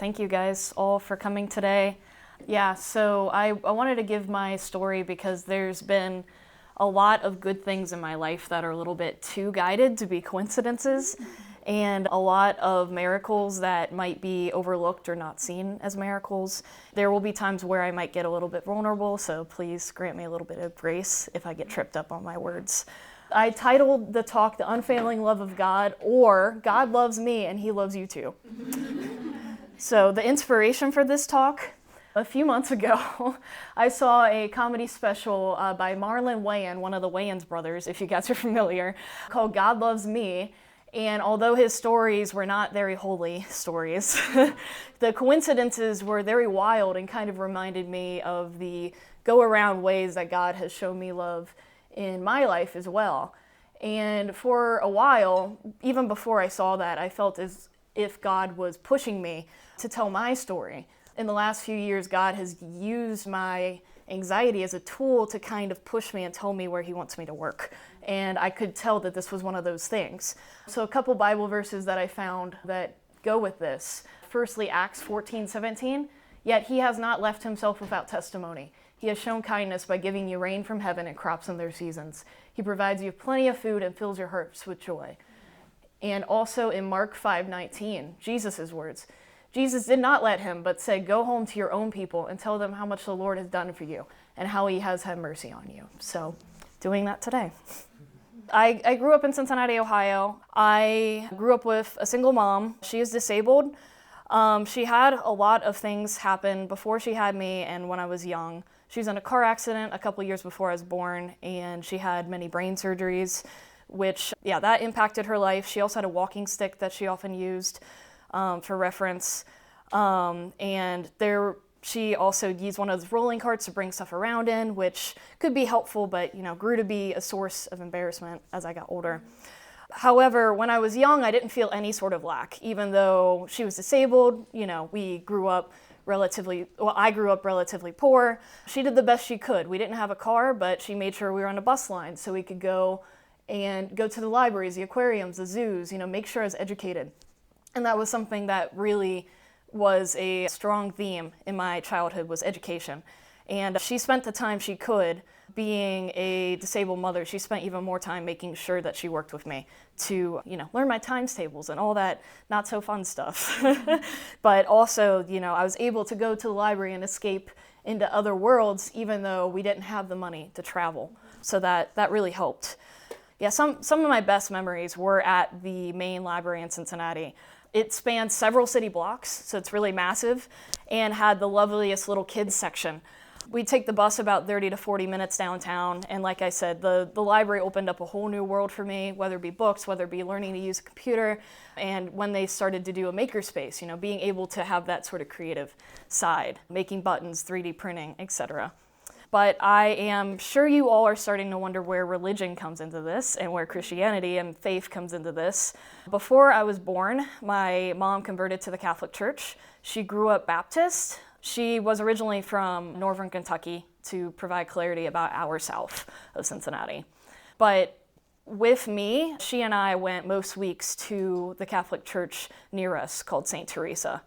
Thank you guys all for coming today. Yeah, so I wanted to give my story because there's been a lot of good things in my life that are a little bit too guided to be coincidences, and a lot of miracles that might be overlooked or not seen as miracles. There will be times where I might get a little bit vulnerable, so please grant me a little bit of grace if I get tripped up on my words. I titled the talk, The Unfailing Love of God, or God Loves Me and He Loves You Too. So the inspiration for this talk, a few months ago, I saw a comedy special by Marlon Wayans, one of the Wayans brothers, if you guys are familiar, called God Loves Me. And although his stories were not very holy stories, the coincidences were very wild and kind of reminded me of the go-around ways that God has shown me love in my life as well. And for a while, even before I saw that, I felt as if God was pushing me to tell my story. In the last few years, God has used my anxiety as a tool to kind of push me and tell me where He wants me to work. And I could tell that this was one of those things. So a couple Bible verses that I found that go with this. Firstly, Acts 14:17. Yet He has not left Himself without testimony. He has shown kindness by giving you rain from heaven and crops in their seasons. He provides you plenty of food and fills your hearts with joy. And also in Mark 5:19, Jesus' words. Jesus did not let him, but said, go home to your own people and tell them how much the Lord has done for you and how He has had mercy on you. So, doing that today. I grew up in Cincinnati, Ohio. I grew up with a single mom. She is disabled. She had a lot of things happen before she had me and when I was young. She was in a car accident a couple years before I was born, and she had many brain surgeries, which, that impacted her life. She also had a walking stick that she often used for reference. She also used one of those rolling carts to bring stuff around in, which could be helpful, but, grew to be a source of embarrassment as I got older. However, when I was young, I didn't feel any sort of lack, even though she was disabled. I grew up relatively poor. She did the best she could. We didn't have a car, but she made sure we were on a bus line so we could go to the libraries, the aquariums, the zoos, make sure I was educated. And that was something that really was a strong theme in my childhood, was education. And she spent the time she could. Being a disabled mother, she spent even more time making sure that she worked with me to, learn my times tables and all that not so fun stuff. But also, I was able to go to the library and escape into other worlds, even though we didn't have the money to travel. So that really helped. Yeah, some of my best memories were at the main library in Cincinnati. It spans several city blocks, so it's really massive, and had the loveliest little kids section. We'd take the bus about 30 to 40 minutes downtown, and like I said, the library opened up a whole new world for me, whether it be books, whether it be learning to use a computer, and when they started to do a makerspace, being able to have that sort of creative side, making buttons, 3D printing, etc. But I am sure you all are starting to wonder where religion comes into this and where Christianity and faith comes into this. Before I was born, my mom converted to the Catholic Church. She grew up Baptist. She was originally from northern Kentucky, to provide clarity, about hour south of Cincinnati. But with me, she and I went most weeks to the Catholic Church near us called St. Teresa.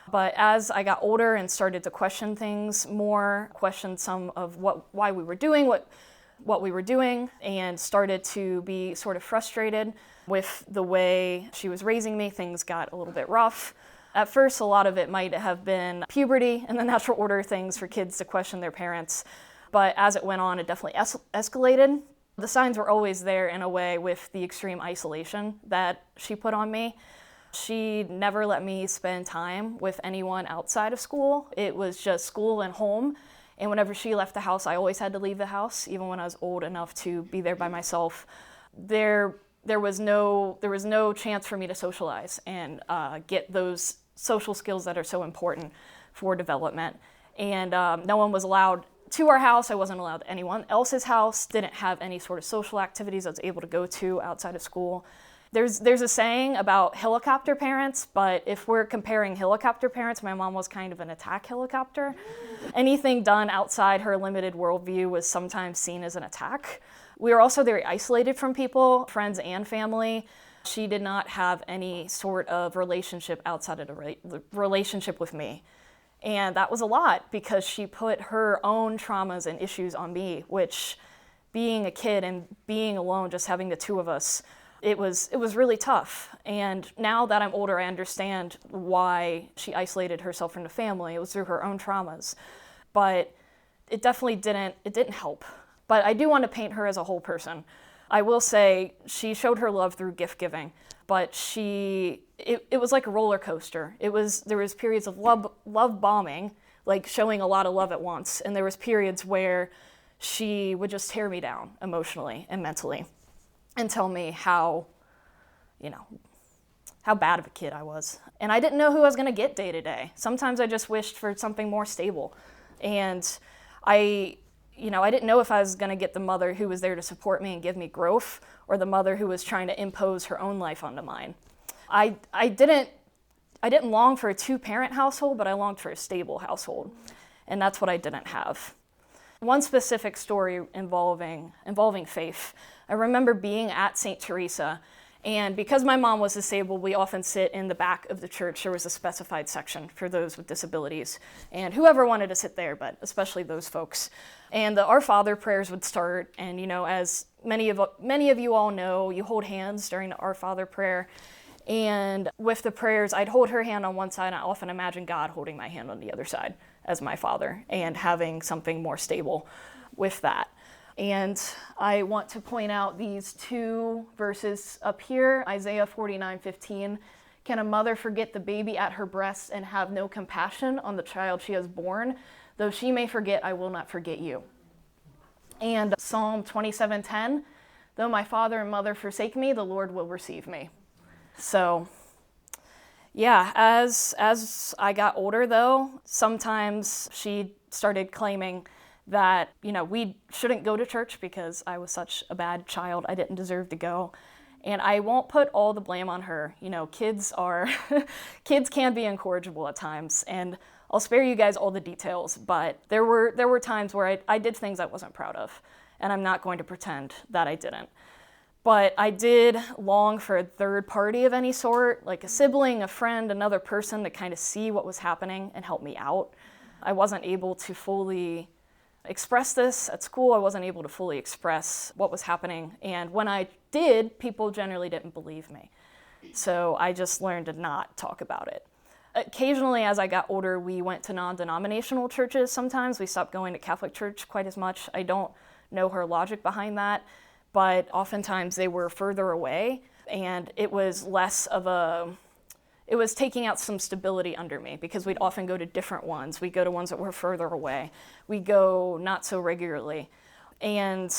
But as I got older and started to question things more, questioned some of why we were doing what we were doing, and started to be sort of frustrated with the way she was raising me, things got a little bit rough. At first, a lot of it might have been puberty and the natural order of things for kids to question their parents. But as it went on, it definitely escalated. The signs were always there in a way with the extreme isolation that she put on me. She never let me spend time with anyone outside of school. It was just school and home. And whenever she left the house, I always had to leave the house, even when I was old enough to be there by myself. There was no chance for me to socialize and get those social skills that are so important for development. And no one was allowed to our house. I wasn't allowed to anyone else's house. Didn't have any sort of social activities I was able to go to outside of school. There's a saying about helicopter parents, but if we're comparing helicopter parents, my mom was kind of an attack helicopter. Anything done outside her limited worldview was sometimes seen as an attack. We were also very isolated from people, friends and family. She did not have any sort of relationship outside of the relationship with me. And that was a lot because she put her own traumas and issues on me, which being a kid and being alone, just having the two of us, it was really tough. And now that I'm older, I understand why she isolated herself from the family. It was through her own traumas. But it definitely didn't help. But I do want to paint her as a whole person. I will say she showed her love through gift giving, but it was like a roller coaster. There was periods of love bombing, like showing a lot of love at once, and there was periods where she would just tear me down emotionally and mentally and tell me how bad of a kid I was. And I didn't know who I was going to get day to day. Sometimes I just wished for something more stable. And I didn't know if I was going to get the mother who was there to support me and give me growth, or the mother who was trying to impose her own life onto mine. I didn't long for a two-parent household, but I longed for a stable household. And that's what I didn't have. One specific story involving faith. I remember being at St. Teresa, and because my mom was disabled, we often sit in the back of the church. There was a specified section for those with disabilities, and whoever wanted to sit there, but especially those folks. And the Our Father prayers would start, and as many of you all know, you hold hands during the Our Father prayer. And with the prayers, I'd hold her hand on one side, and I often imagine God holding my hand on the other side as my father and having something more stable with that. And I want to point out these two verses up here, Isaiah 49:15. Can a mother forget the baby at her breast and have no compassion on the child she has born? Though she may forget, I will not forget you. And Psalm 27:10, though my father and mother forsake me, the Lord will receive me. So, yeah, as I got older, though, sometimes she started claiming that, we shouldn't go to church because I was such a bad child. I didn't deserve to go. And I won't put all the blame on her. Kids can be incorrigible at times. And I'll spare you guys all the details, but there were times where I did things I wasn't proud of. And I'm not going to pretend that I didn't. But I did long for a third party of any sort, like a sibling, a friend, another person to kind of see what was happening and help me out. I wasn't able to fully express this at school. I wasn't able to fully express what was happening. And when I did, people generally didn't believe me. So I just learned to not talk about it. Occasionally, as I got older, we went to non-denominational churches sometimes. We stopped going to Catholic church quite as much. I don't know her logic behind that, but oftentimes they were further away, and it was it was taking out some stability under me because we'd often go to different ones. We'd go to ones that were further away. We go not so regularly. And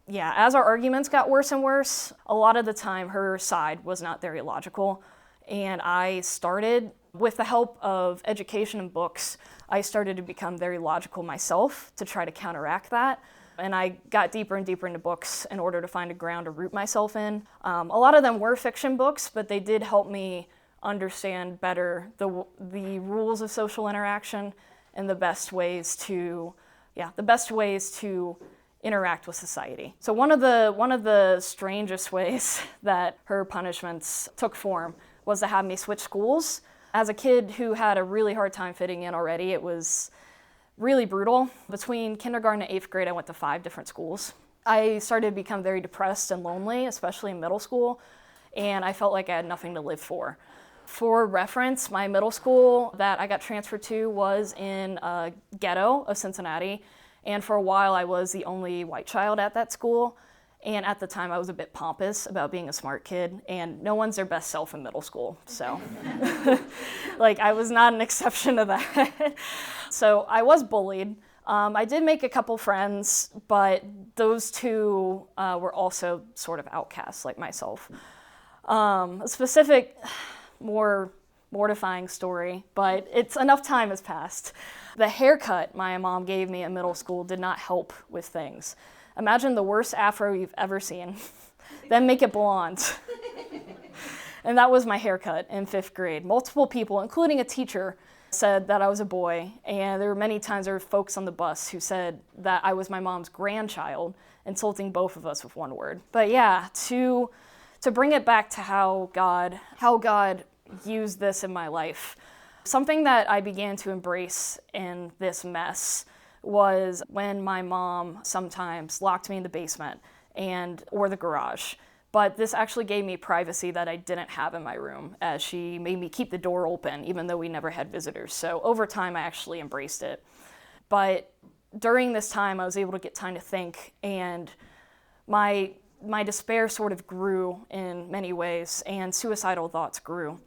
yeah, as our arguments got worse and worse, a lot of the time her side was not very logical. And I started, with the help of education and books, I started to become very logical myself to try to counteract that. And I got deeper and deeper into books in order to find a ground to root myself in. A lot of them were fiction books, but they did help me understand better the rules of social interaction and the best ways to interact with society. So one of the strangest ways that her punishments took form was to have me switch schools. As a kid who had a really hard time fitting in already, it was really brutal. Between kindergarten and 8th grade, I went to 5 different schools. I started to become very depressed and lonely, especially in middle school, and I felt like I had nothing to live for. For reference, my middle school that I got transferred to was in a ghetto of Cincinnati, and for a while I was the only white child at that school, and at the time I was a bit pompous about being a smart kid, and no one's their best self in middle school, so I was not an exception to that. So I was bullied. I did make a couple friends, but those two were also sort of outcasts like myself. A specific, more mortifying story, but it's enough time has passed. The haircut my mom gave me in middle school did not help with things. Imagine the worst afro you've ever seen, then make it blonde. And that was my haircut in 5th grade. Multiple people, including a teacher, said that I was a boy, and there were many times there were folks on the bus who said that I was my mom's grandchild, insulting both of us with one word. But yeah, to to bring it back to how God used this in my life, something that I began to embrace in this mess was when my mom sometimes locked me in the basement or the garage. But this actually gave me privacy that I didn't have in my room, as she made me keep the door open, even though we never had visitors. So over time, I actually embraced it. But during this time, I was able to get time to think, and my despair sort of grew in many ways, and suicidal thoughts grew.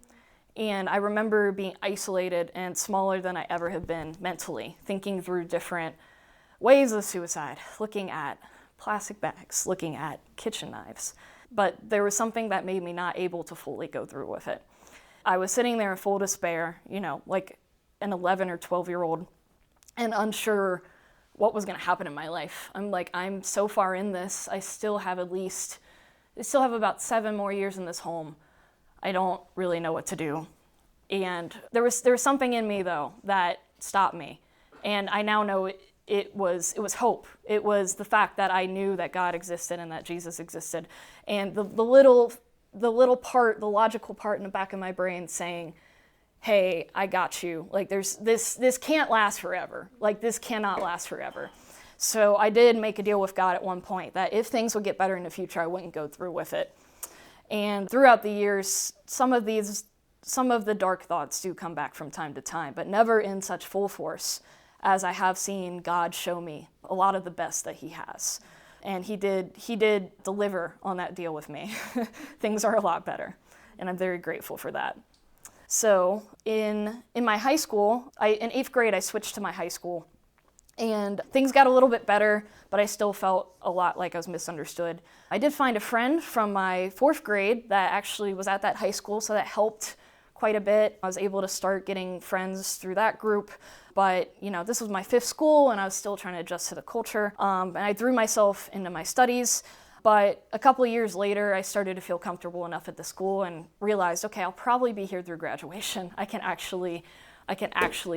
And I remember being isolated and smaller than I ever have been mentally, thinking through different ways of suicide, looking at plastic bags, looking at kitchen knives. But there was something that made me not able to fully go through with it. I was sitting there in full despair, like an 11 or 12-year-old, and unsure what was going to happen in my life. I'm so far in this. I still have about 7 more years in this home. I don't really know what to do. And there was something in me, though, that stopped me. And I now know it was hope. It was the fact that I knew that God existed and that Jesus existed. And the logical part in the back of my brain saying, hey, I got you. Like, this can't last forever. Like, this cannot last forever. So I did make a deal with God at one point that if things would get better in the future, I wouldn't go through with it. And throughout the years, some of the dark thoughts do come back from time to time, but never in such full force as I have seen God show me a lot of the best that he has. And he did deliver on that deal with me. Things are a lot better, and I'm very grateful for that. So in my high school, in 8th grade, I switched to my high school. And things got a little bit better, but I still felt a lot like I was misunderstood. I did find a friend from my 4th grade that actually was at that high school, so that helped quite a bit. I was able to start getting friends through that group, but this was my 5th school, and I was still trying to adjust to the culture. And I threw myself into my studies, but a couple of years later, I started to feel comfortable enough at the school and realized, okay, I'll probably be here through graduation. I can actually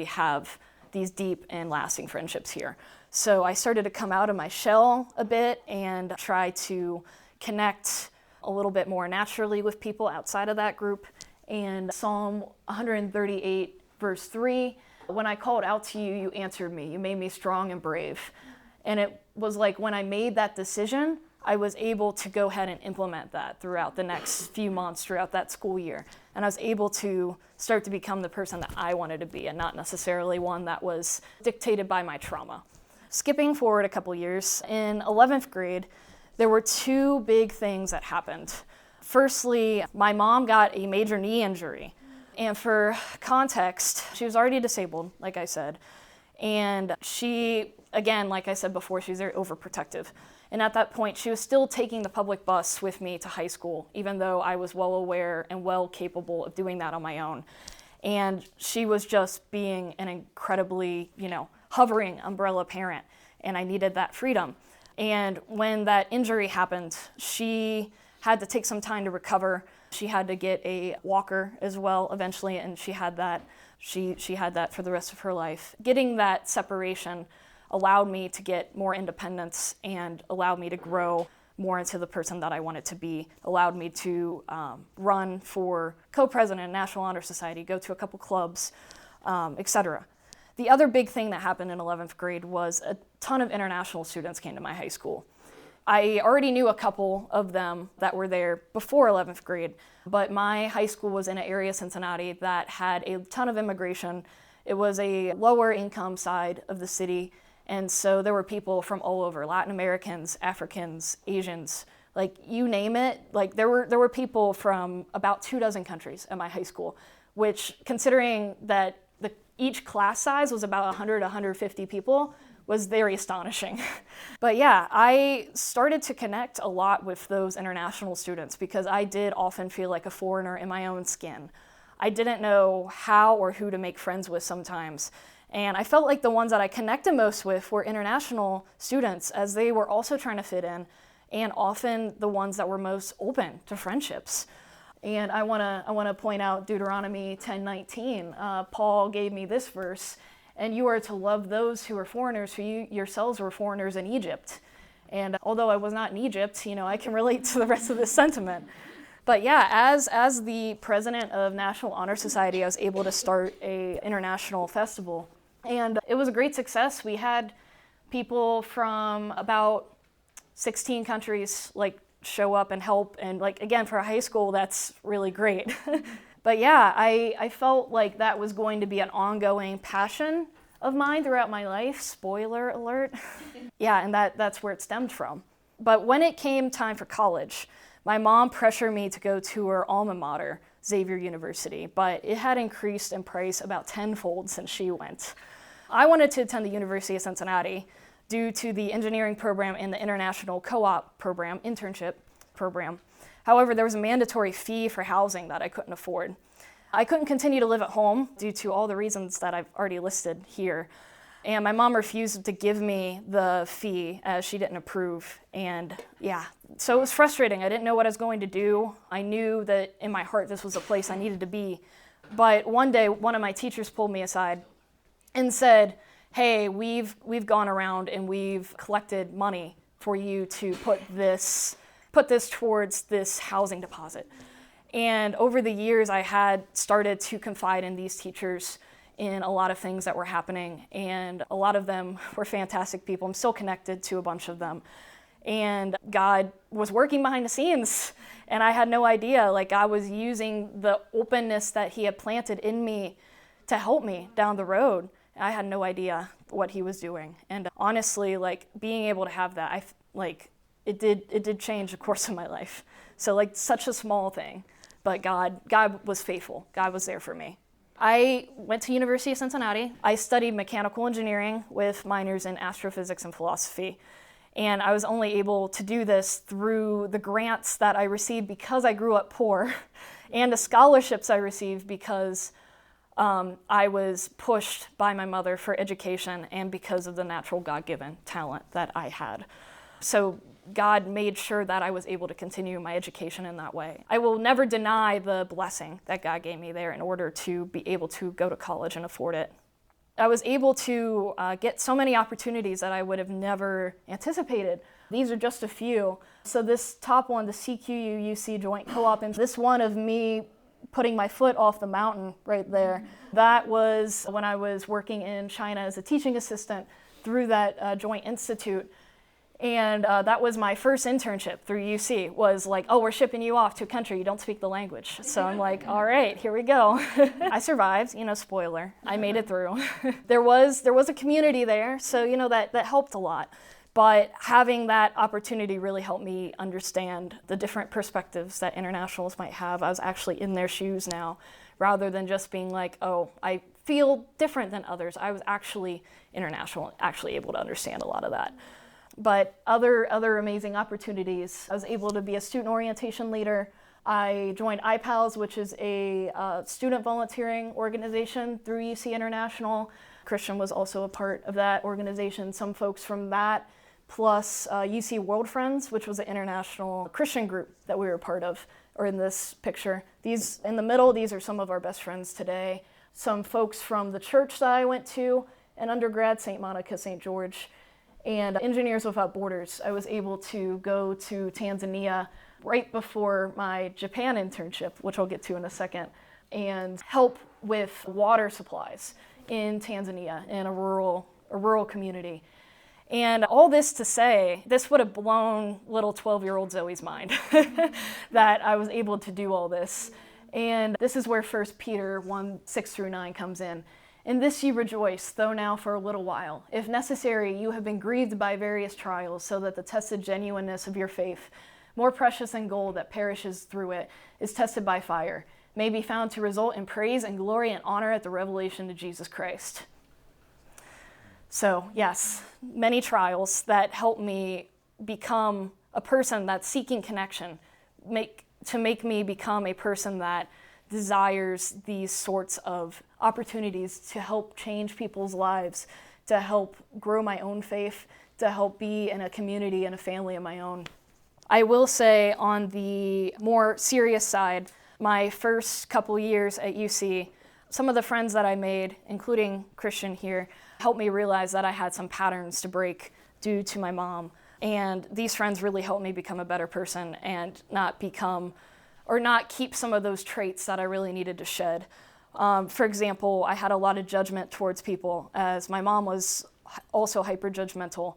have these deep and lasting friendships here. So I started to come out of my shell a bit and try to connect a little bit more naturally with people outside of that group. And Psalm 138, verse 3, when I called out to you, you answered me. You made me strong and brave. And it was like when I made that decision, I was able to go ahead and implement that throughout the next few months, throughout that school year. And I was able to start to become the person that I wanted to be, and not necessarily one that was dictated by my trauma. Skipping forward a couple years, in 11th grade, there were 2 big things that happened. Firstly, my mom got a major knee injury. And for context, she was already disabled, like I said. And she, again, like I said before, she was very overprotective. And at that point, she was still taking the public bus with me to high school, even though I was well aware and well capable of doing that on my own. And she was just being an incredibly, hovering umbrella parent, and I needed that freedom. And when that injury happened, she had to take some time to recover. She had to get a walker as well eventually, and she had that. She had that for the rest of her life. Getting that separation allowed me to get more independence and allowed me to grow more into the person that I wanted to be, allowed me to run for co-president, National Honor Society, go to a couple clubs, etc. The other big thing that happened in 11th grade was a ton of international students came to my high school. I already knew a couple of them that were there before 11th grade, but my high school was in an area, Cincinnati, that had a ton of immigration. It was a lower income side of the city, and so there were people from all over, Latin Americans, Africans, Asians, like you name it. Like there were people from about 24 countries at my high school, which, considering that each class size was about 100, 150 people, was very astonishing. But yeah, I started to connect a lot with those international students because I did often feel like a foreigner in my own skin. I didn't know how or who to make friends with sometimes. And I felt like the ones that I connected most with were international students, as they were also trying to fit in, and often the ones that were most open to friendships. And I want to point out Deuteronomy 10:19. Paul gave me this verse, and you are to love those who are foreigners, for you yourselves were foreigners in Egypt. And although I was not in Egypt, I can relate to the rest of this sentiment. But yeah, as the president of National Honor Society, I was able to start a international festival. And it was a great success. We had people from about 16 countries like show up and help. And like, again, for a high school, that's really great. But yeah, I felt like that was going to be an ongoing passion of mine throughout my life. Spoiler alert. Yeah, and that's where it stemmed from. But when it came time for college, my mom pressured me to go to her alma mater, Xavier University, but it had increased in price about tenfold since she went. I wanted to attend the University of Cincinnati due to the engineering program and the international co-op program, internship program. However, there was a mandatory fee for housing that I couldn't afford. I couldn't continue to live at home due to all the reasons that I've already listed here. And my mom refused to give me the fee as she didn't approve. And yeah, so it was frustrating. I didn't know what I was going to do. I knew that in my heart this was a place I needed to be. But one day, one of my teachers pulled me aside and said, hey, we've gone around and we've collected money for you to put this towards this housing deposit. And over the years, I had started to confide in these teachers in a lot of things that were happening, and a lot of them were fantastic people. I'm still connected to a bunch of them. And God was working behind the scenes, and I had no idea. Like, I was using the openness that He had planted in me to help me down the road. I had no idea what He was doing. And honestly, like, being able to have that, it did change the course of my life. So like, such a small thing, but God was faithful. God was there for me. I went to University of Cincinnati. I studied mechanical engineering with minors in astrophysics and philosophy. And I was only able to do this through the grants that I received because I grew up poor, and the scholarships I received because I was pushed by my mother for education and because of the natural God-given talent that I had. So God made sure that I was able to continue my education in that way. I will never deny the blessing that God gave me there in order to be able to go to college and afford it. I was able to get so many opportunities that I would have never anticipated. These are just a few. So this top one, the CQU-UC Joint Co-op, and this one of me putting my foot off the mountain right there, that was when I was working in China as a teaching assistant through that Joint Institute. And that was my first internship through UC, was like, oh, we're shipping you off to a country you don't speak the language. So I'm like, all right, here we go. I survived, spoiler. I made it through. There was a community there, so that helped a lot. But having that opportunity really helped me understand the different perspectives that internationals might have. I was actually in their shoes now, rather than just being like, oh, I feel different than others. I was actually international, actually able to understand a lot of that. But other amazing opportunities. I was able to be a student orientation leader. I joined IPALS, which is a student volunteering organization through UC International. Christian was also a part of that organization. Some folks from that, plus UC World Friends, which was an international Christian group that we were a part of, or in this picture. These in the middle, these are some of our best friends today. Some folks from the church that I went to, an undergrad, St. Monica, St. George. And Engineers Without Borders. I was able to go to Tanzania right before my Japan internship, which I'll get to in a second, and help with water supplies in Tanzania in a rural community. And all this to say, this would have blown little 12-year-old Zoe's mind that I was able to do all this. And this is where 1 Peter 1:6-9 comes in. In this you rejoice, though now for a little while. If necessary, you have been grieved by various trials, so that the tested genuineness of your faith, more precious than gold that perishes through it, is tested by fire, may be found to result in praise and glory and honor at the revelation of Jesus Christ. So, yes, many trials that help me become a person that's seeking connection, to make me become a person that desires these sorts of opportunities to help change people's lives, to help grow my own faith, to help be in a community and a family of my own. I will say, on the more serious side, my first couple years at UC, some of the friends that I made, including Christian here, helped me realize that I had some patterns to break due to my mom. And these friends really helped me become a better person and not become or not keep some of those traits that I really needed to shed. For example, I had a lot of judgment towards people, as my mom was also hyper-judgmental.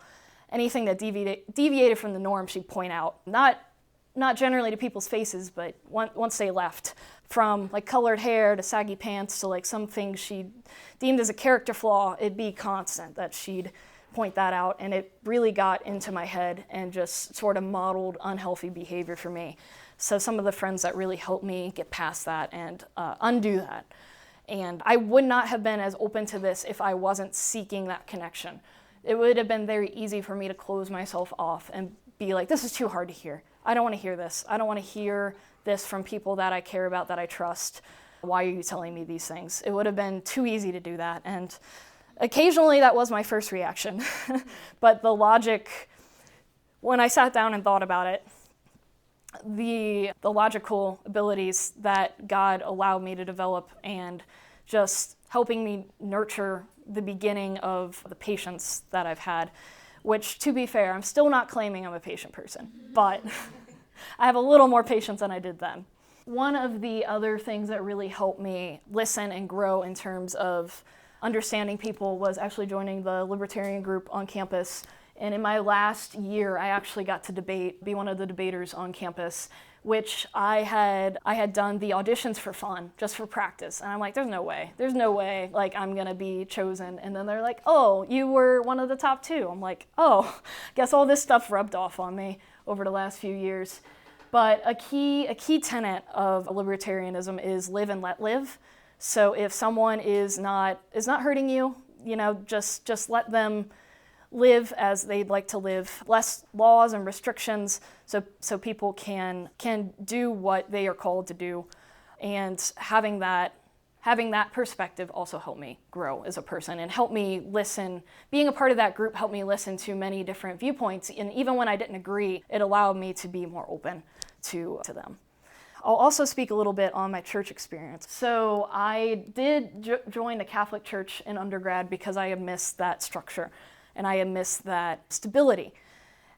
Anything that deviated from the norm, she'd point out. Not generally to people's faces, but once they left. From like colored hair to saggy pants to like some things she deemed as a character flaw, it'd be constant that she'd point that out, and it really got into my head and just sort of modeled unhealthy behavior for me. So some of the friends that really helped me get past that and undo that. And I would not have been as open to this if I wasn't seeking that connection. It would have been very easy for me to close myself off and be like, this is too hard to hear. I don't want to hear this. I don't want to hear this from people that I care about, that I trust. Why are you telling me these things? It would have been too easy to do that. And occasionally that was my first reaction. But the logic, when I sat down and thought about it, the logical abilities that God allowed me to develop and just helping me nurture the beginning of the patience that I've had, which, to be fair, I'm still not claiming I'm a patient person, but I have a little more patience than I did then. One of the other things that really helped me listen and grow in terms of understanding people was actually joining the libertarian group on campus. And in my last year, I actually got to be one of the debaters on campus, which I had done the auditions for fun, just for practice. And I'm like, there's no way, like, I'm gonna be chosen. And then they're like, oh, you were one of the top 2. I'm like, oh, guess all this stuff rubbed off on me over the last few years. But a key tenet of libertarianism is live and let live. So if someone is not hurting you, just let them live as they'd like to live, less laws and restrictions, so people can do what they are called to do. And having that perspective also helped me grow as a person and helped me listen. Being a part of that group helped me listen to many different viewpoints, and even when I didn't agree, it allowed me to be more open to them. I'll also speak a little bit on my church experience. So I did join the Catholic Church in undergrad because I had missed that structure and I had missed that stability.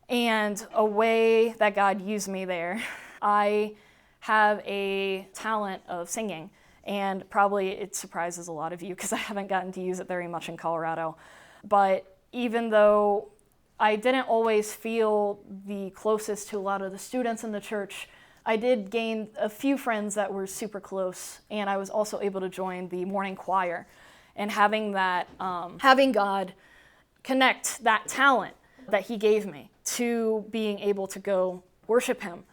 And a way that God used me there, I have a talent of singing, and probably it surprises a lot of you because I haven't gotten to use it very much in Colorado. But even though I didn't always feel the closest to a lot of the students in the church, I did gain a few friends that were super close, and I was also able to join the morning choir. And having God connect that talent that He gave me to being able to go worship Him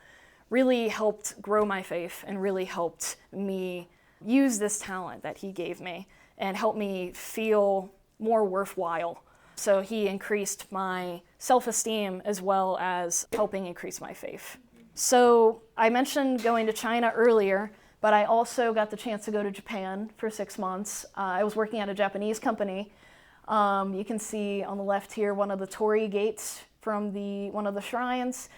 really helped grow my faith and really helped me use this talent that He gave me and helped me feel more worthwhile. So He increased my self-esteem as well as helping increase my faith. So I mentioned going to China earlier, but I also got the chance to go to Japan for 6 months. I was working at a Japanese company. You can see on the left here one of the torii gates from one of the shrines.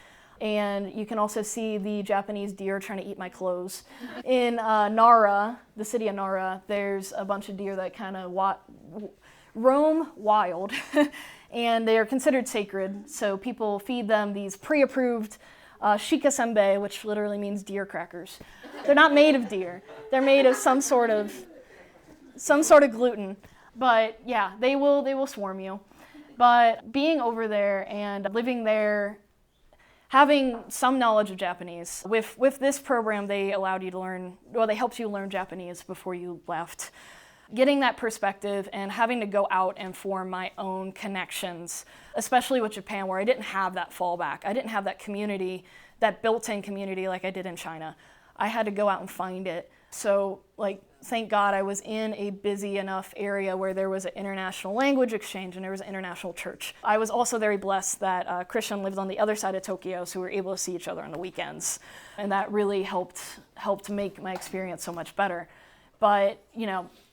And you can also see the Japanese deer trying to eat my clothes. In Nara, the city of Nara, there's a bunch of deer that kind of roam wild, and they are considered sacred. So people feed them these pre-approved shikasenbei, which literally means deer crackers. They're not made of deer. They're made of some sort of gluten. But yeah, they will swarm you. But being over there and living there, having some knowledge of Japanese, with this program they helped you learn Japanese before you left. Getting that perspective and having to go out and form my own connections, especially with Japan, where I didn't have that fallback. I didn't have that community, that built-in community like I did in China. I had to go out and find it. So, thank God I was in a busy enough area where there was an international language exchange and there was an international church. I was also very blessed that Christian lived on the other side of Tokyo, so we were able to see each other on the weekends. And that really helped make my experience so much better. But,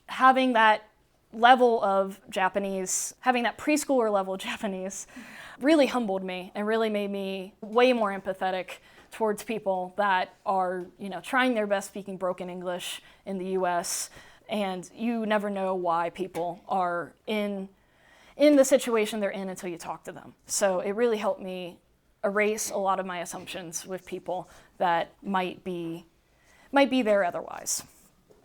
having that level of Japanese, having that preschooler level of Japanese really humbled me and really made me way more empathetic towards people that are, trying their best speaking broken English in the US, and you never know why people are in the situation they're in until you talk to them. So it really helped me erase a lot of my assumptions with people that might be might be there otherwise.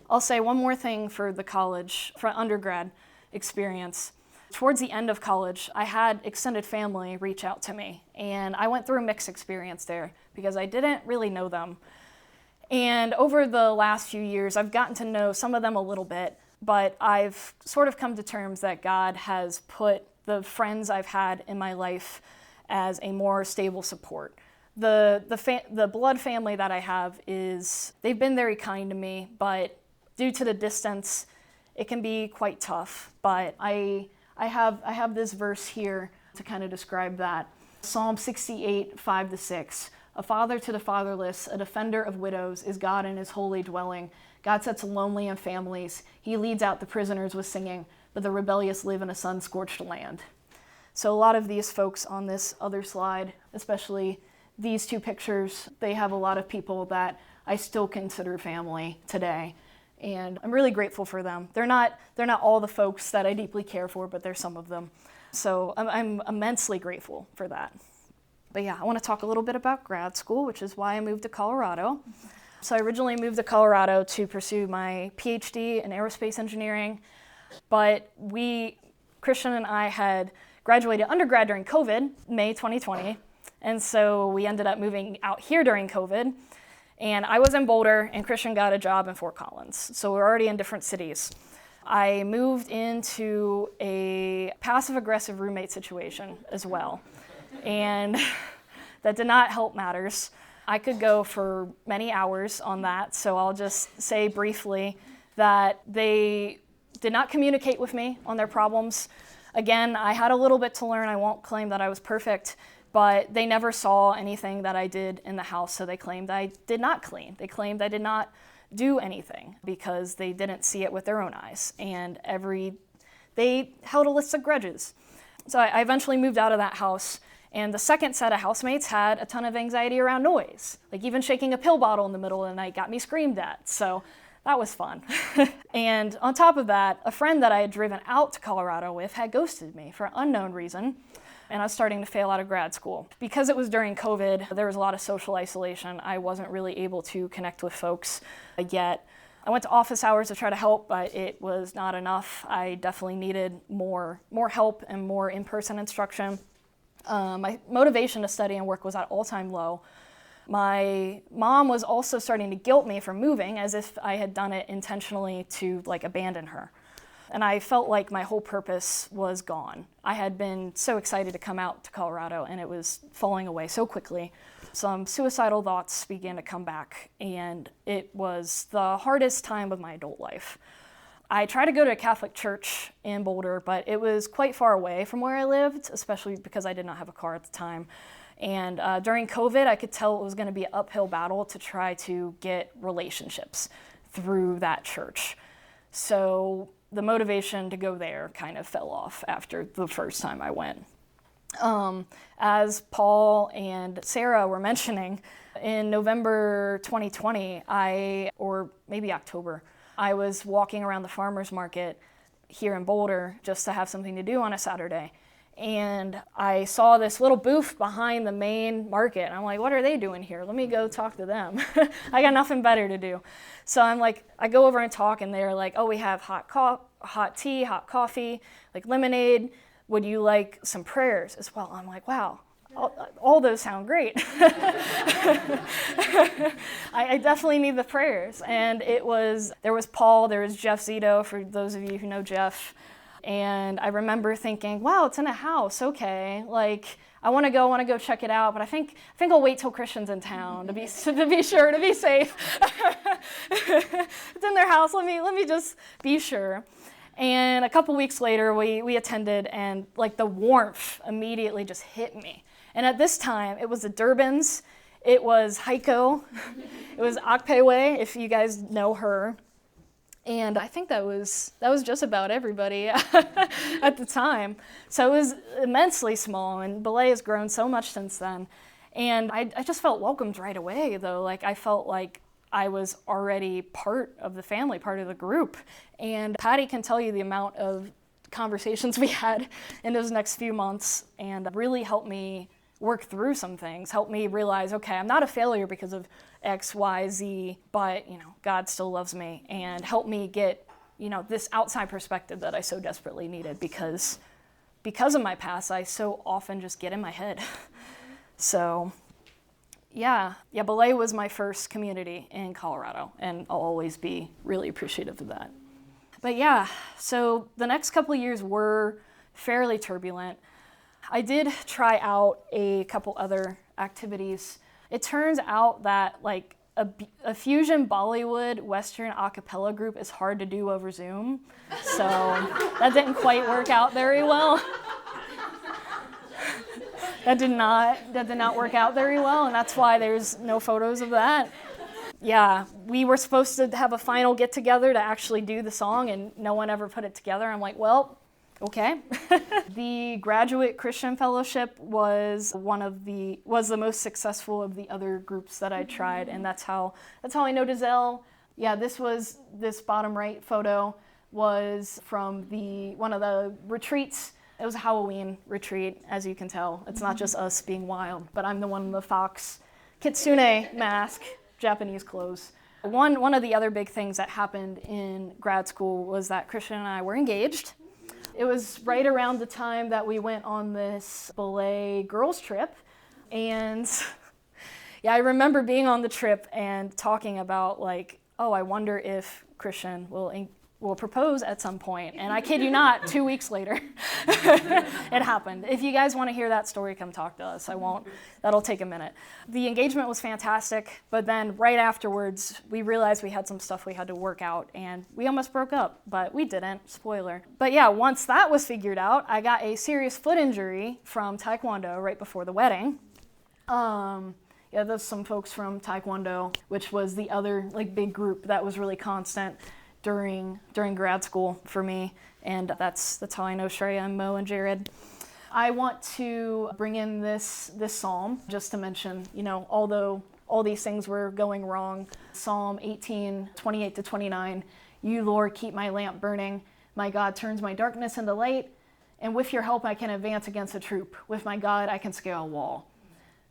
I'll say one more thing for the college, for undergrad experience. Towards the end of college, I had extended family reach out to me, and I went through a mixed experience there because I didn't really know them. And over the last few years, I've gotten to know some of them a little bit, but I've sort of come to terms that God has put the friends I've had in my life as a more stable support. The blood family that I have they've been very kind to me, but due to the distance, it can be quite tough. But I have this verse here to kind of describe that. Psalm 68, 5-6. A father to the fatherless, a defender of widows, is God in his holy dwelling. God sets lonely in families. He leads out the prisoners with singing, but the rebellious live in a sun-scorched land. So a lot of these folks on this other slide, especially these two pictures, they have a lot of people that I still consider family today. And I'm really grateful for them. They're not all the folks that I deeply care for, but they're some of them. So I'm immensely grateful for that. But yeah, I want to talk a little bit about grad school, which is why I moved to Colorado. So I originally moved to Colorado to pursue my PhD in aerospace engineering, but Christian and I had graduated undergrad during COVID, May 2020, and so we ended up moving out here during COVID. And I was in Boulder, and Christian got a job in Fort Collins. So we're already in different cities. I moved into a passive-aggressive roommate situation as well. And that did not help matters. I could go for many hours on that, so I'll just say briefly that they did not communicate with me on their problems. Again, I had a little bit to learn. I won't claim that I was perfect, but they never saw anything that I did in the house, so they claimed I did not clean. They claimed I did not do anything because they didn't see it with their own eyes. And they held a list of grudges. So I eventually moved out of that house, and the second set of housemates had a ton of anxiety around noise. Like even shaking a pill bottle in the middle of the night got me screamed at. So that was fun. And on top of that, a friend that I had driven out to Colorado with had ghosted me for an unknown reason. And I was starting to fail out of grad school. Because it was during COVID, there was a lot of social isolation. I wasn't really able to connect with folks yet. I went to office hours to try to help, but it was not enough. I definitely needed more help and more in-person instruction. My motivation to study and work was at all-time low. My mom was also starting to guilt me for moving as if I had done it intentionally to abandon her. And I felt like my whole purpose was gone. I had been so excited to come out to Colorado, and it was falling away so quickly. Some suicidal thoughts began to come back, and it was the hardest time of my adult life. I tried to go to a Catholic church in Boulder, but it was quite far away from where I lived, especially because I did not have a car at the time. And during COVID, I could tell it was going to be an uphill battle to try to get relationships through that church. So the motivation to go there kind of fell off after the first time I went. As Paul and Sarah were mentioning, in November 2020, or maybe October, I was walking around the farmer's market here in Boulder just to have something to do on a Saturday. And I saw this little booth behind the main market. And I'm like, what are they doing here? Let me go talk to them. I got nothing better to do. So I go over and talk, and they're like, oh, we have hot tea, hot coffee, lemonade. Would you like some prayers as well? I'm like, wow, all those sound great. I definitely need the prayers. And there was Paul, there was Jeff Zito, for those of you who know Jeff. And I remember thinking, wow, it's in a house, okay. I want to go check it out, but I think I'll wait till Christian's in town to be sure, to be safe. It's in their house, let me just be sure. And a couple weeks later, we attended, and the warmth immediately just hit me. And at this time, it was the Durbins, it was Heiko, it was Akpewe, if you guys know her. And I think that was just about everybody at the time. So it was immensely small, and Belay has grown so much since then. And I just felt welcomed right away, though. I felt like I was already part of the family, part of the group. And Patty can tell you the amount of conversations we had in those next few months, and really helped me work through some things, help me realize, okay, I'm not a failure because of X, Y, Z, but, God still loves me, and help me get, this outside perspective that I so desperately needed because of my past, I so often just get in my head. So, Belay was my first community in Colorado, and I'll always be really appreciative of that. But so the next couple of years were fairly turbulent. I did try out a couple other activities. It turns out that like a fusion Bollywood Western a cappella group is hard to do over Zoom, so that didn't quite work out very well. That did not work out very well, and that's why there's no photos of that. Yeah, we were supposed to have a final get-together to actually do the song, and no one ever put it together. I'm like, well, okay. The Graduate Christian Fellowship was the most successful of the other groups that I tried, and that's how I know Dizelle. Yeah, this bottom right photo was from one of the retreats. It was a Halloween retreat, as you can tell. It's not just us being wild, but I'm the one in the fox kitsune mask, Japanese clothes. One of the other big things that happened in grad school was that Christian and I were engaged. It was right around the time that we went on this Belay girls trip, and I remember being on the trip and talking about like, oh, I wonder if Christian will propose at some point. And I kid you not, 2 weeks later, it happened. If you guys want to hear that story, come talk to us. I won't. That'll take a minute. The engagement was fantastic, but then right afterwards, we realized we had some stuff we had to work out, and we almost broke up, but we didn't. Spoiler. But once that was figured out, I got a serious foot injury from Taekwondo right before the wedding. There's some folks from Taekwondo, which was the other like big group that was really constant during grad school for me, and that's how I know Shreya and Mo and Jared. I want to bring in this psalm just to mention, although all these things were going wrong, Psalm 18, 28 to 29, you, Lord, keep my lamp burning. My God turns my darkness into light, and with your help I can advance against a troop. With my God I can scale a wall.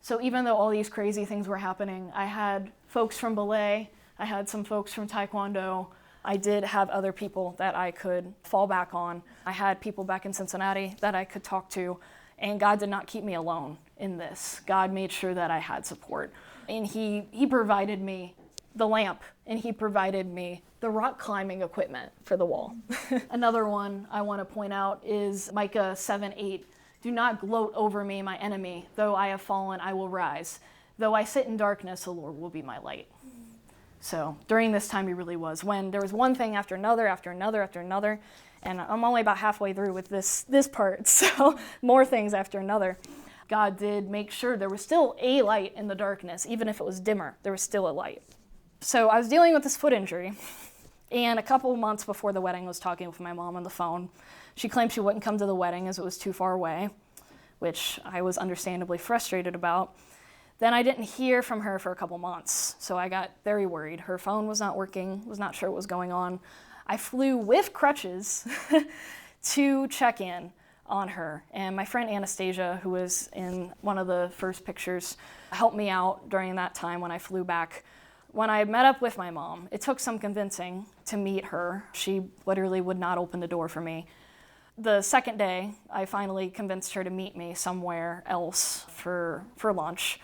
So even though all these crazy things were happening, I had folks from Belay, I had some folks from Taekwondo, I did have other people that I could fall back on. I had people back in Cincinnati that I could talk to, and God did not keep me alone in this. God made sure that I had support. And he provided me the lamp, and he provided me the rock climbing equipment for the wall. Another one I want to point out is Micah 7:8. Do not gloat over me, my enemy. Though I have fallen, I will rise. Though I sit in darkness, the Lord will be my light. So during this time, he really was. When there was one thing after another, after another, after another, and I'm only about halfway through with this part, so more things after another. God did make sure there was still a light in the darkness. Even if it was dimmer, there was still a light. So I was dealing with this foot injury, and a couple of months before the wedding, I was talking with my mom on the phone. She claimed she wouldn't come to the wedding as it was too far away, which I was understandably frustrated about. Then I didn't hear from her for a couple months, so I got very worried. Her phone was not working, was not sure what was going on. I flew with crutches to check in on her, and my friend Anastasia, who was in one of the first pictures, helped me out during that time when I flew back. When I met up with my mom, it took some convincing to meet her. She literally would not open the door for me. The second day, I finally convinced her to meet me somewhere else for lunch.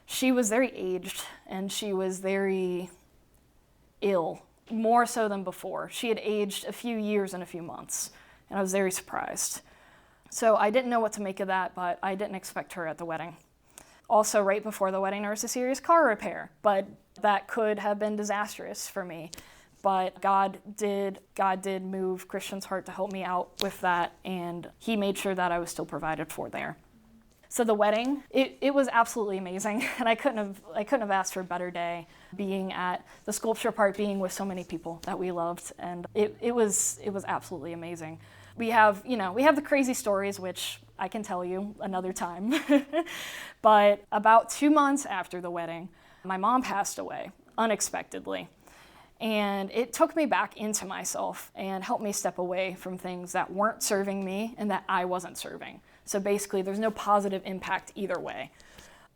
She was very aged, and she was very ill, more so than before. She had aged a few years and a few months, and I was very surprised. So I didn't know what to make of that, but I didn't expect her at the wedding. Also, right before the wedding, there was a serious car repair, but that could have been disastrous for me. But God did move Christian's heart to help me out with that, and he made sure that I was still provided for there. So the wedding, it was absolutely amazing, and I couldn't have asked for a better day, being at the sculpture part, being with so many people that we loved, and it was absolutely amazing. We have the crazy stories, which I can tell you another time. But about 2 months after the wedding, my mom passed away unexpectedly. And it took me back into myself and helped me step away from things that weren't serving me and that I wasn't serving. So basically, there's no positive impact either way.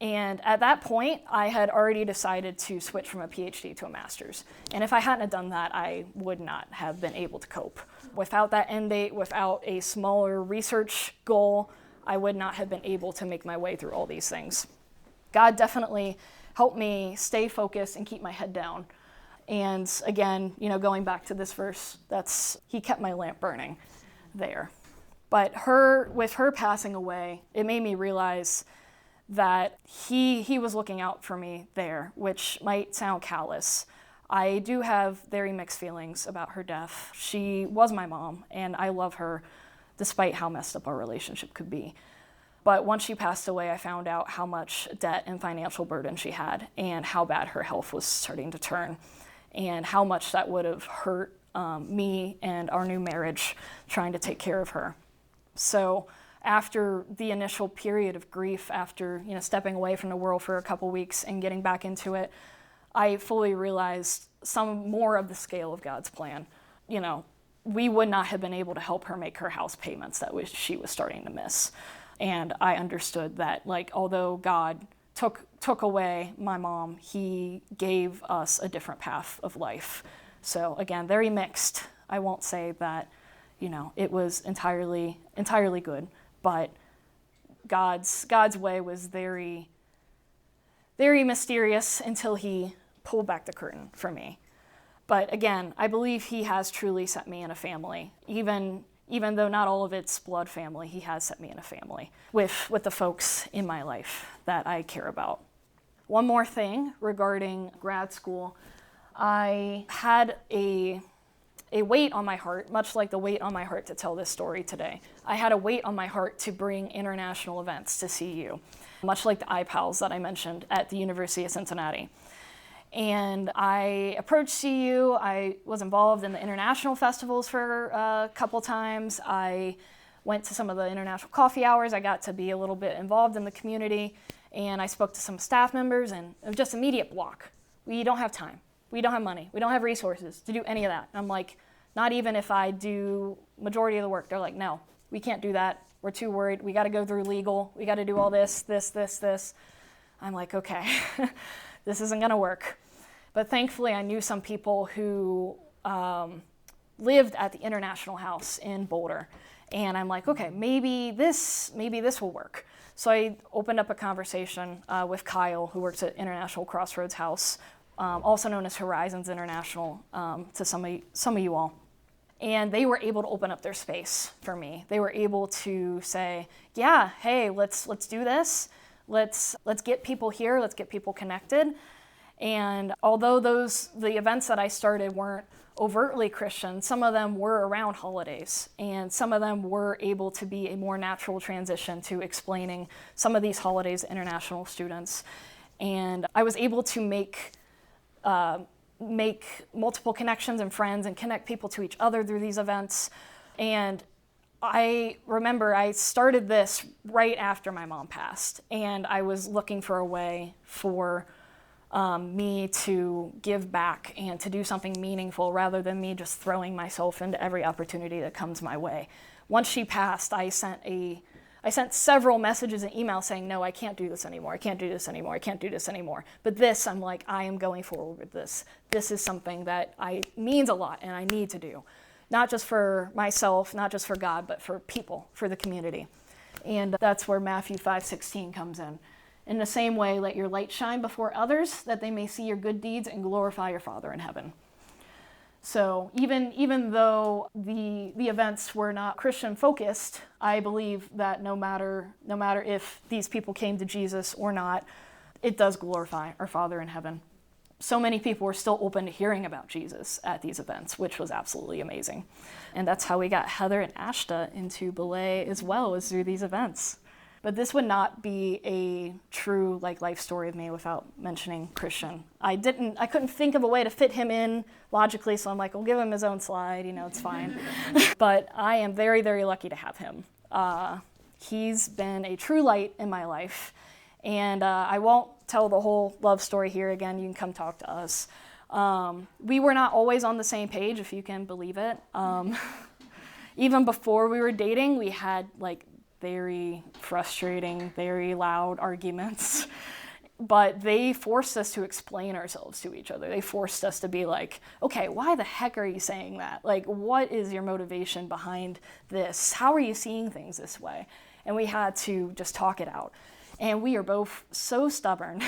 And at that point, I had already decided to switch from a PhD to a master's. And if I hadn't done that, I would not have been able to cope. Without that end date, without a smaller research goal, I would not have been able to make my way through all these things. God definitely helped me stay focused and keep my head down. And again, going back to this verse, he kept my lamp burning there. But with her passing away, it made me realize that he was looking out for me there, which might sound callous. I do have very mixed feelings about her death. She was my mom, and I love her despite how messed up our relationship could be. But once she passed away, I found out how much debt and financial burden she had and how bad her health was starting to turn and how much that would have hurt me and our new marriage trying to take care of her. So after the initial period of grief, after stepping away from the world for a couple weeks and getting back into it, I fully realized some more of the scale of God's plan. We would not have been able to help her make her house payments that she was starting to miss. And I understood that, although God took away my mom, he gave us a different path of life. So again, very mixed. I won't say that, it was entirely good, but God's way was very, very mysterious until he pulled back the curtain for me. But again, I believe he has truly set me in a family. Even though not all of it's blood family, he has set me in a family with the folks in my life that I care about. One more thing regarding grad school, I had a weight on my heart, much like the weight on my heart to tell this story today. I had a weight on my heart to bring international events to CU, much like the iPals that I mentioned at the University of Cincinnati. And I approached CU. I was involved in the international festivals for a couple times. I went to some of the international coffee hours. I got to be a little bit involved in the community, and I spoke to some staff members, and it was just immediate block. We don't have time. We don't have money. We don't have resources to do any of that. And I'm like, not even if I do majority of the work. They're like, no, we can't do that. We're too worried. We got to go through legal. We got to do all this. I'm like, okay, this isn't going to work. But thankfully, I knew some people who lived at the International House in Boulder. And I'm like, okay, maybe this will work. So I opened up a conversation with Kyle, who works at International Crossroads House, also known as Horizons International, to some of you all. And they were able to open up their space for me. They were able to say, yeah, hey, let's do this. Let's get people here. Let's get people connected. And although the events that I started weren't overtly Christian, some of them were around holidays, and some of them were able to be a more natural transition to explaining some of these holidays to international students. And I was able to make multiple connections and friends and connect people to each other through these events. And I remember I started this right after my mom passed, and I was looking for a way for me to give back and to do something meaningful rather than me just throwing myself into every opportunity that comes my way. Once she passed, I sent several messages and emails saying, no, I can't do this anymore. I can't do this anymore. I can't do this anymore. But this, I'm like, I am going forward with this. This is something that means a lot and I need to do. Not just for myself, not just for God, but for people, for the community. And that's where Matthew 5:16 comes in. In the same way, let your light shine before others, that they may see your good deeds and glorify your Father in heaven. So even though the events were not Christian focused, I believe that no matter if these people came to Jesus or not, it does glorify our Father in heaven. So many people were still open to hearing about Jesus at these events, which was absolutely amazing. And that's how we got Heather and Ashta into Belay as well, as through these events. But this would not be a true life story of me without mentioning Christian. I couldn't think of a way to fit him in logically, so I'm like, we'll give him his own slide, it's fine. But I am very, very lucky to have him. He's been a true light in my life, and I won't tell the whole love story here again. You can come talk to us. We were not always on the same page, if you can believe it. Even before we were dating, we had like very frustrating, very loud arguments. But they forced us to explain ourselves to each other. They forced us to be like, okay, why the heck are you saying that? Like, what is your motivation behind this? How are you seeing things this way? And we had to just talk it out. And we are both so stubborn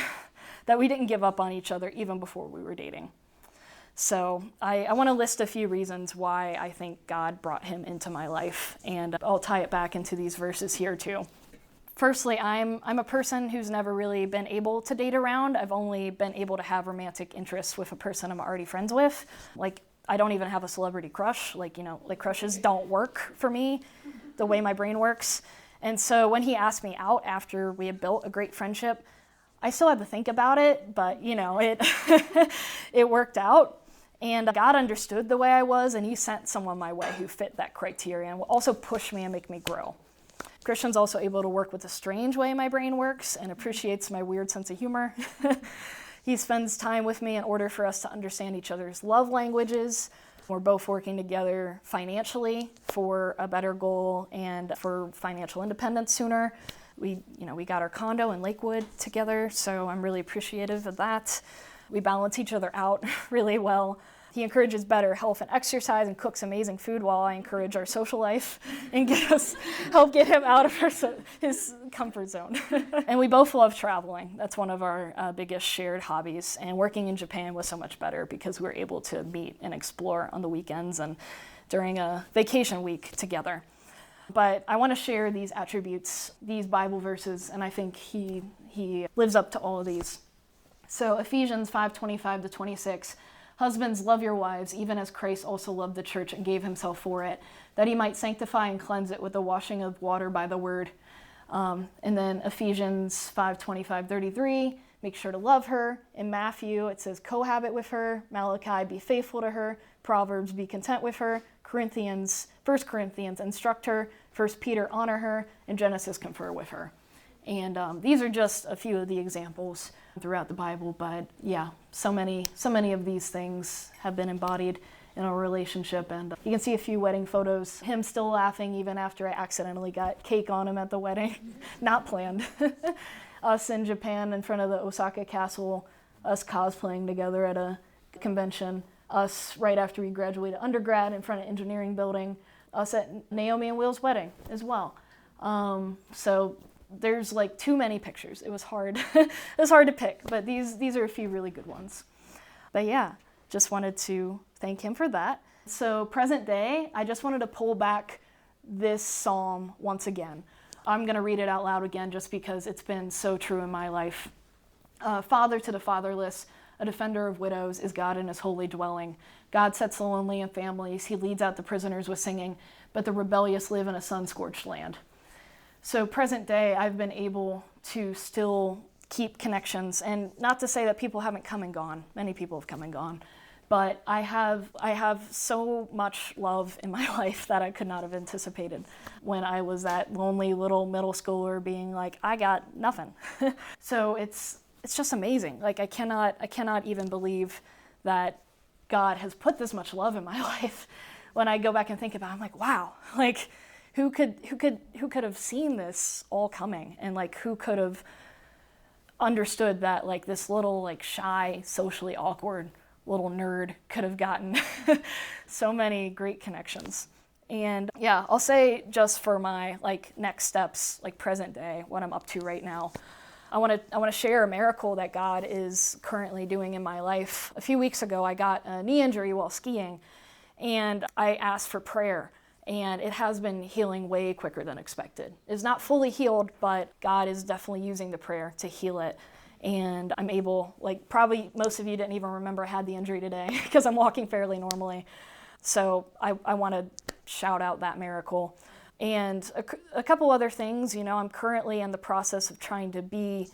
that we didn't give up on each other even before we were dating. So I want to list a few reasons why I think God brought him into my life, and I'll tie it back into these verses here too. Firstly, I'm a person who's never really been able to date around. I've only been able to have romantic interests with a person I'm already friends with. Like, I don't even have a celebrity crush. Like crushes don't work for me the way my brain works. And so when he asked me out after we had built a great friendship, I still had to think about it, but it it worked out. And God understood the way I was, and he sent someone my way who fit that criteria and will also push me and make me grow. Christian's also able to work with the strange way my brain works and appreciates my weird sense of humor. He spends time with me in order for us to understand each other's love languages. We're both working together financially for a better goal and for financial independence sooner. We got our condo in Lakewood together, so I'm really appreciative of that. We balance each other out really well. He encourages better health and exercise and cooks amazing food while I encourage our social life and help get him out of his comfort zone. And we both love traveling. That's one of our biggest shared hobbies. And working in Japan was so much better because we were able to meet and explore on the weekends and during a vacation week together. But I want to share these attributes, these Bible verses, and I think he lives up to all of these. So Ephesians 5:25-26, husbands, love your wives, even as Christ also loved the church and gave himself for it, that he might sanctify and cleanse it with the washing of water by the word. And then Ephesians 5:25-33, make sure to love her. In Matthew, it says cohabit with her. Malachi, be faithful to her. Proverbs, be content with her. 1 Corinthians, instruct her. 1 Peter, honor her. And Genesis, confer with her. And these are just a few of the examples throughout the Bible, but yeah, so many of these things have been embodied in our relationship. And you can see a few wedding photos, him still laughing even after I accidentally got cake on him at the wedding, not planned. Us in Japan in front of the Osaka castle, us cosplaying together at a convention, us right after we graduated undergrad in front of engineering building, us at Naomi and Will's wedding as well. So there's like too many pictures. It was hard. It was hard to pick, but these are a few really good ones. But yeah, just wanted to thank him for that. So present day, I just wanted to pull back this psalm once again. I'm going to read it out loud again just because it's been so true in my life. Father to the fatherless, a defender of widows, is God in his holy dwelling. God sets the lonely in families. He leads out the prisoners with singing, but the rebellious live in a sun-scorched land. So present day, I've been able to still keep connections, and not to say that people haven't come and gone. Many people have come and gone, but I have so much love in my life that I could not have anticipated when I was that lonely little middle schooler being like, I got nothing. So it's just amazing. Like I cannot even believe that God has put this much love in my life. When I go back and think about it, I'm like, wow, like who could have seen this all coming, and like who could have understood that like this little like shy, socially awkward little nerd could have gotten so many great connections. And yeah, I'll say just for my like next steps, like present day, what I'm up to right now, I want to share a miracle that God is currently doing in my life. A few weeks ago, I got a knee injury while skiing, and I asked for prayer. And it has been healing way quicker than expected. It's not fully healed, but God is definitely using the prayer to heal it. And I'm able, like probably most of you didn't even remember I had the injury today because I'm walking fairly normally. So I want to shout out that miracle. And a couple other things, I'm currently in the process of trying to be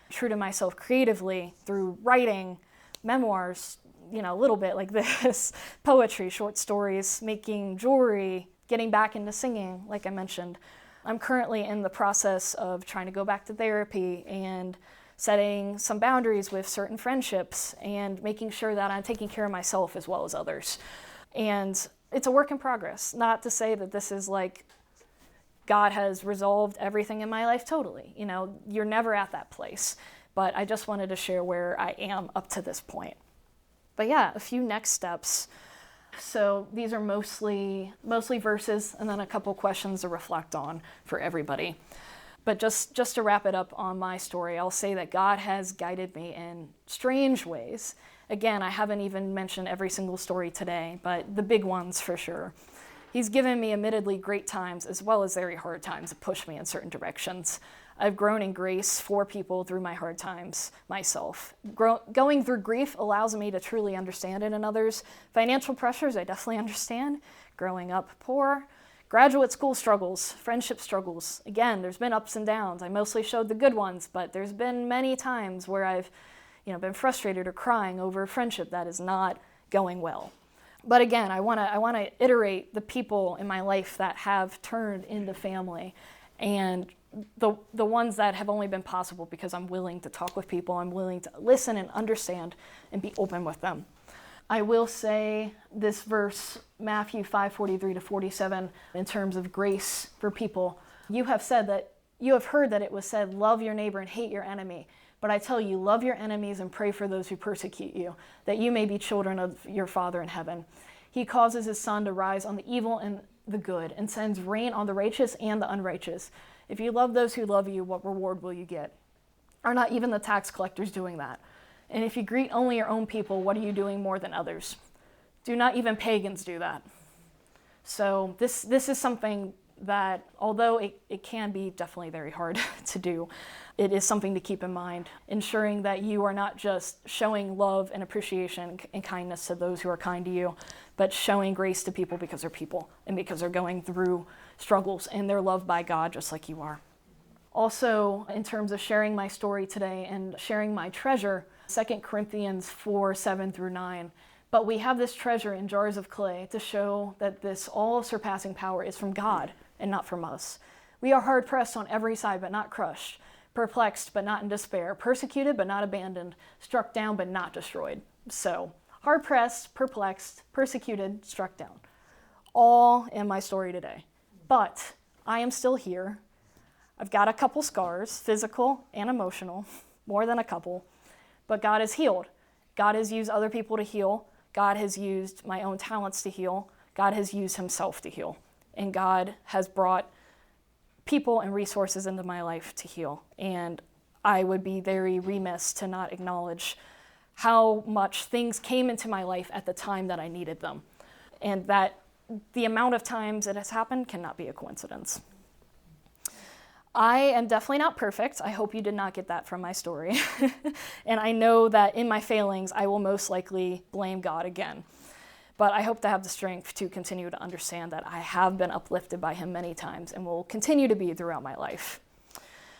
true to myself creatively through writing, memoirs, a little bit like this, poetry, short stories, making jewelry, getting back into singing, like I mentioned. I'm currently in the process of trying to go back to therapy and setting some boundaries with certain friendships, and making sure that I'm taking care of myself as well as others. And it's a work in progress. Not to say that this is like God has resolved everything in my life totally. You know, you're never at that place. But I just wanted to share where I am up to this point. But yeah, a few next steps. So these are mostly verses and then a couple questions to reflect on for everybody. But just to wrap it up on my story, I'll say that God has guided me in strange ways. Again, I haven't even mentioned every single story today, but the big ones for sure. He's given me admittedly great times as well as very hard times that push me in certain directions. I've grown in grace for people through my hard times myself. Going through grief allows me to truly understand it in others. Financial pressures, I definitely understand. Growing up poor. Graduate school struggles, friendship struggles. Again, there's been ups and downs. I mostly showed the good ones, but there's been many times where I've been frustrated or crying over a friendship that is not going well. But again, I want to iterate the people in my life that have turned into family, and the ones that have only been possible because I'm willing to talk with people, I'm willing to listen and understand and be open with them. I will say this verse, Matthew 5:43-47, in terms of grace for people. You have heard that it was said, love your neighbor and hate your enemy. But I tell you, love your enemies and pray for those who persecute you, that you may be children of your Father in heaven. He causes his sun to rise on the evil and the good, and sends rain on the righteous and the unrighteous. If you love those who love you, what reward will you get? Are not even the tax collectors doing that? And if you greet only your own people, what are you doing more than others? Do not even pagans do that? So this is something that, although it can be definitely very hard to do, it is something to keep in mind, ensuring that you are not just showing love and appreciation and kindness to those who are kind to you, but showing grace to people because they're people and because they're going through struggles and they're loved by God just like you are. Also, in terms of sharing my story today and sharing my treasure, 2 Corinthians 4:7-9. But we have this treasure in jars of clay to show that this all-surpassing power is from God and not from us. We are hard-pressed on every side but not crushed, perplexed but not in despair, persecuted but not abandoned, struck down but not destroyed. So, hard-pressed, perplexed, persecuted, struck down. All in my story today. But I am still here. I've got a couple scars, physical and emotional, more than a couple, but God has healed. God has used other people to heal. God has used my own talents to heal. God has used himself to heal. And God has brought people and resources into my life to heal. And I would be very remiss to not acknowledge how much things came into my life at the time that I needed them. And that the amount of times it has happened cannot be a coincidence. I am definitely not perfect. I hope you did not get that from my story. And I know that in my failings, I will most likely blame God again. But I hope to have the strength to continue to understand that I have been uplifted by him many times and will continue to be throughout my life.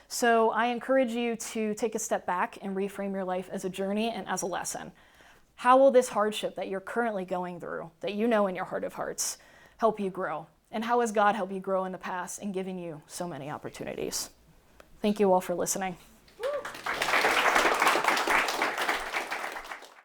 So I encourage you to take a step back and reframe your life as a journey and as a lesson. How will this hardship that you're currently going through, that you know in your heart of hearts, help you grow? And how has God helped you grow in the past and given you so many opportunities? Thank you all for listening.